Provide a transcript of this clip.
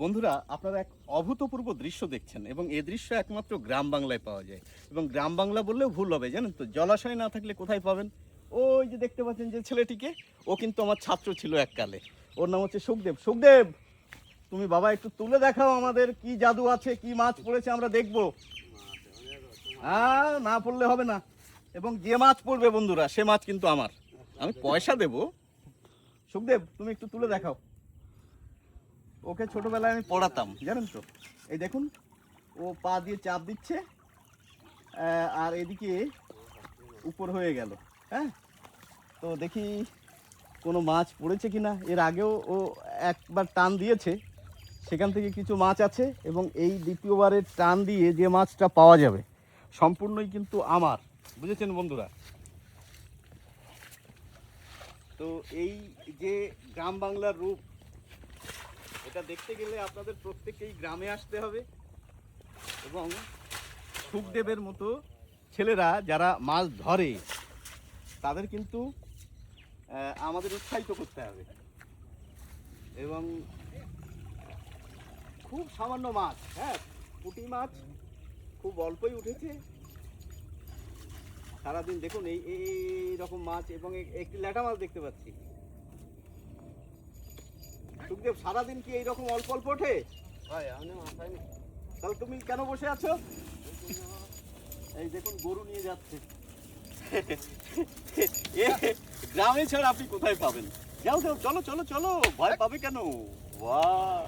বন্ধুরা, আপনারা এক অভূতপূর্ব দৃশ্য দেখছেন এবং এই দৃশ্য একমাত্র গ্রাম বাংলায় পাওয়া যায়। এবং গ্রাম বাংলা বললেও ভুল হবে, জানেন তো, জলাশয় না থাকলে কোথায় পাবেন? ওই যে দেখতে পাচ্ছেন যে ছেলেটিকে, ও কিন্তু আমার ছাত্র ছিল এককালে। ওর নাম হচ্ছে সুখদেব। সুখদেব, তুমি বাবা একটু তুলে দেখাও আমাদের, কি জাদু আছে, কি মাছ পড়েছে আমরা দেখবো। না পড়লে হবে না, এবং যে মাছ পড়বে বন্ধুরা সে মাছ কিন্তু আমার, আমি পয়সা দেব। সুখদেব, তুমি একটু তুলে দেখাও। ওকে ছোটবেলায় আমি পড়াতাম, জানেন তো। এই দেখুন, ও পা দিয়ে চাপ দিচ্ছে, আর এদিকে উপর হয়ে গেল। হ্যাঁ, তো দেখি কোনো মাছ পড়েছে কিনা। এর আগেও ও একবার টান দিয়েছে, সেখান থেকে কিছু মাছ আছে, এবং এই দ্বিতীয়বারের টান দিয়ে যে মাছটা পাওয়া যাবে সম্পূর্ণই কিন্তু আমার, বুঝেছেন বন্ধুরা। তো এই যে গ্রাম বাংলার রূপ, এটা দেখতে গেলে আপনাদের প্রত্যেককেই গ্রামে আসতে হবে, এবং সুখদেবের মতো ছেলেরা যারা মাছ ধরে তাদের কিন্তু আমাদের উৎসাহিত করতে হবে। এবং খুব সামান্য মাছ, হ্যাঁ, পুঁটি মাছ খুব অল্পই উঠেছে সারাদিন। দেখুন এই এই রকম মাছ, এবং একটি ল্যাটা মাছ দেখতে পাচ্ছি। সুখদেব, সারাদিন কি এইরকম অল্প অল্প ওঠে? তাহলে তুমি কেন বসে আছো? এই দেখুন, গরু নিয়ে যাচ্ছে। গ্রামে ছাড়া আপনি কোথায় পাবেন? যাও যাও, চলো চলো চলো, ভয় পাবে কেন? বাহ,